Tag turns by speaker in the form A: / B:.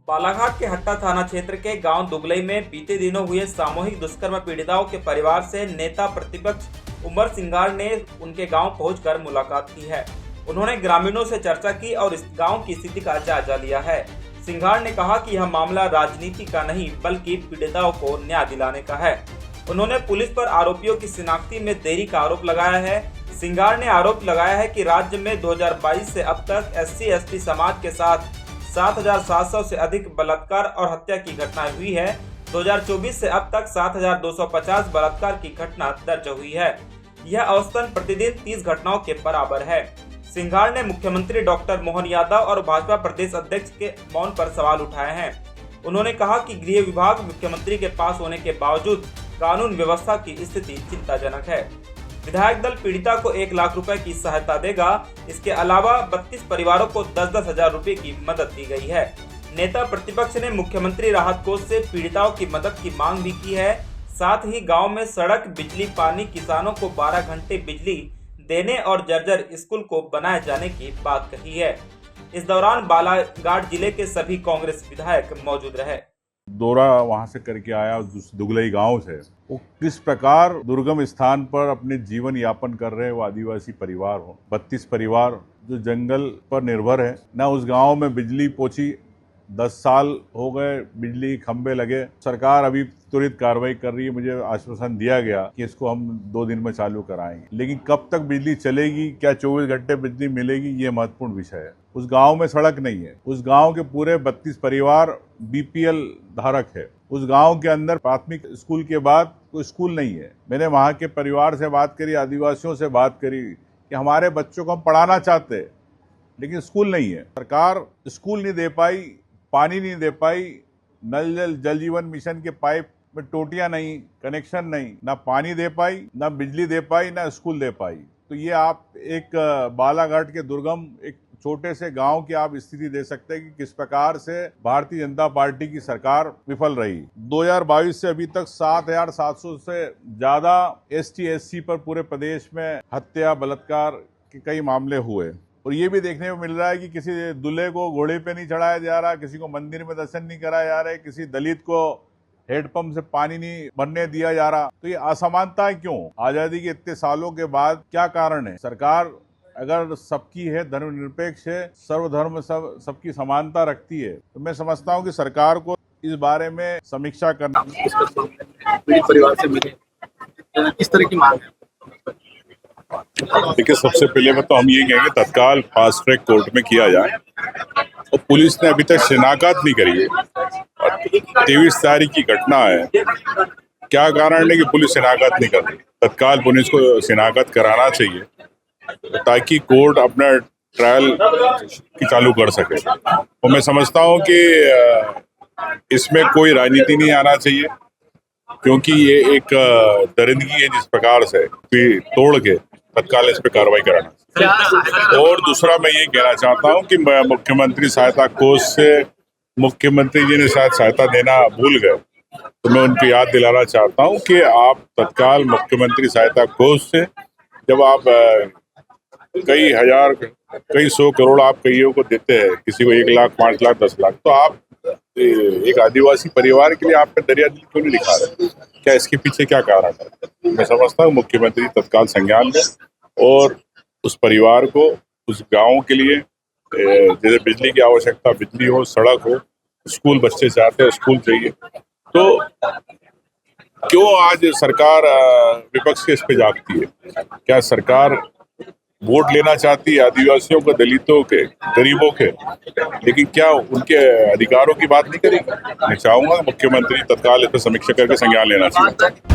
A: बालाघाट के हट्टा थाना क्षेत्र के गांव दुगलई में बीते दिनों हुए सामूहिक दुष्कर्म पीड़िताओं के परिवार से नेता प्रतिपक्ष उमर सिंगार ने उनके गांव पहुंचकर मुलाकात की है। उन्होंने ग्रामीणों से चर्चा की और इस गांव की स्थिति का जायजा लिया है। सिंगार ने कहा कि यह मामला राजनीति का नहीं बल्कि पीड़िताओं को न्याय दिलाने का है। उन्होंने पुलिस पर आरोपियों की शिनाख्ती में देरी का आरोप लगाया है। सिंगार ने आरोप लगाया है कि राज्य में 2022 से अब तक SC/ST समाज के साथ 7,700 से अधिक बलात्कार और हत्या की घटनाएं हुई है। 2024 से अब तक 7,250 बलात्कार की घटना दर्ज हुई है। यह औसतन प्रतिदिन 30 घटनाओं के बराबर है। सिंगार ने मुख्यमंत्री डॉक्टर मोहन यादव और भाजपा प्रदेश अध्यक्ष के मौन पर सवाल उठाए हैं। उन्होंने कहा कि गृह विभाग मुख्यमंत्री के पास होने के बावजूद कानून व्यवस्था की स्थिति चिंताजनक है। विधायक दल पीड़िता को 1 लाख रुपए की सहायता देगा। इसके अलावा 32 परिवारों को 10-10 हजार रुपए की मदद दी गई है। नेता प्रतिपक्ष ने मुख्यमंत्री राहत कोष से पीड़िताओं की मदद की मांग भी की है। साथ ही गांव में सड़क, बिजली, पानी, किसानों को 12 घंटे बिजली देने और जर्जर स्कूल को बनाए जाने की बात कही है। इस दौरान बालाघाट जिले के सभी कांग्रेस विधायक मौजूद रहे।
B: दौरा वहां से करके आया दुगलई गांव से। वो किस प्रकार दुर्गम स्थान पर अपने जीवन यापन कर रहे वो आदिवासी परिवार हो। 32 परिवार जो जंगल पर निर्भर है। ना उस गांव में बिजली पहुंची, 10 साल हो गए बिजली खंबे लगे। सरकार अभी त्वरित कार्रवाई कर रही है। मुझे आश्वासन दिया गया कि इसको हम 2 दिन में चालू कराएंगे, लेकिन कब तक बिजली चलेगी, क्या 24 घंटे बिजली मिलेगी, ये महत्वपूर्ण विषय है। उस गांव में सड़क नहीं है। उस गांव के पूरे 32 परिवार BPL धारक है। उस गांव के अंदर प्राथमिक स्कूल के बाद कोई स्कूल नहीं है। मैंने वहां के परिवार से बात करी, आदिवासियों से बात करी कि हमारे बच्चों को हम पढ़ाना चाहते हैं लेकिन स्कूल नहीं है। सरकार स्कूल नहीं दे पाई, पानी नहीं दे पाई, जल जीवन मिशन के पाइप में टोटियां नहीं, कनेक्शन नहीं, ना पानी दे पाई, ना बिजली दे पाई, ना स्कूल दे पाई। तो ये आप एक बालाघाट के दुर्गम एक छोटे से गांव की आप स्थिति दे सकते हैं कि किस प्रकार से भारतीय जनता पार्टी की सरकार विफल रही। 2022 से अभी तक 7,700 से ज्यादा ST/SC पर पूरे प्रदेश में हत्या, बलात्कार के कई मामले हुए। और ये भी देखने को मिल रहा है कि किसी दूल्हे को घोड़े पे नहीं चढ़ाया जा रहा, किसी को मंदिर में दर्शन नहीं कराया जा रहा, किसी दलित को हेडपंप से पानी नहीं भरने दिया जा रहा। तो ये असमानता क्यों? आजादी के इतने सालों के बाद क्या कारण है? सरकार अगर सबकी है, धर्मनिरपेक्ष है, सर्वधर्म सबकी समानता रखती है, तो मैं समझता हूं कि सरकार को इस बारे में समीक्षा करना।
C: परिवार से मिले किस तरह की मांग है?
B: देखिए, सबसे पहले तो हम ये कहेंगे तत्काल फास्ट ट्रैक कोर्ट में किया जाए। और पुलिस ने अभी तक शिनाख्त नहीं करी है। 23 तारीख की घटना है। क्या कारण है कि पुलिस शिनाख्त नहीं कर रही? तत्काल पुलिस को शिनाख्त कराना चाहिए ताकि कोर्ट अपना ट्रायल की चालू कर सके। और मैं समझता हूं कि इसमें कोई राजनीति नहीं आना चाहिए, क्योंकि ये एक दरिंदगी है जिस प्रकार से तोड़ के तत्काल इस पे कार्रवाई कराना। और दूसरा मैं ये कहना चाहता हूं कि मुख्यमंत्री सहायता कोष से मुख्यमंत्री जी ने शायद सहायता देना भूल गए, तो मैं उनको याद दिलाना चाहता हूं कि आप तत्काल मुख्यमंत्री सहायता कोष से जब आप कई हजार, कई 100 करोड़ आप कईयों को देते हैं, किसी को 1 लाख, 5 लाख, 10 लाख, तो आप एक आदिवासी परिवार के लिए आप पे दरिया दिल क्यों नहीं दिखा रहे? क्या इसके पीछे क्या कारण है? मैं समझता हूँ मुख्यमंत्री तत्काल संज्ञान लें और उस परिवार को, उस गांव के लिए जैसे बिजली की आवश्यकता, बिजली हो, सड़क हो, स्कूल बच्चे चाहते हैं, स्कूल चाहिए। तो क्यों आज सरकार विपक्ष के इस पे जागती है? क्या सरकार वोट लेना चाहती है आदिवासियों को, दलितों के, गरीबों के, लेकिन क्या उनके अधिकारों की बात नहीं करेगी? मैं चाहूंगा मुख्यमंत्री तत्काल इस पर समीक्षा करके संज्ञान लेना चाहिए।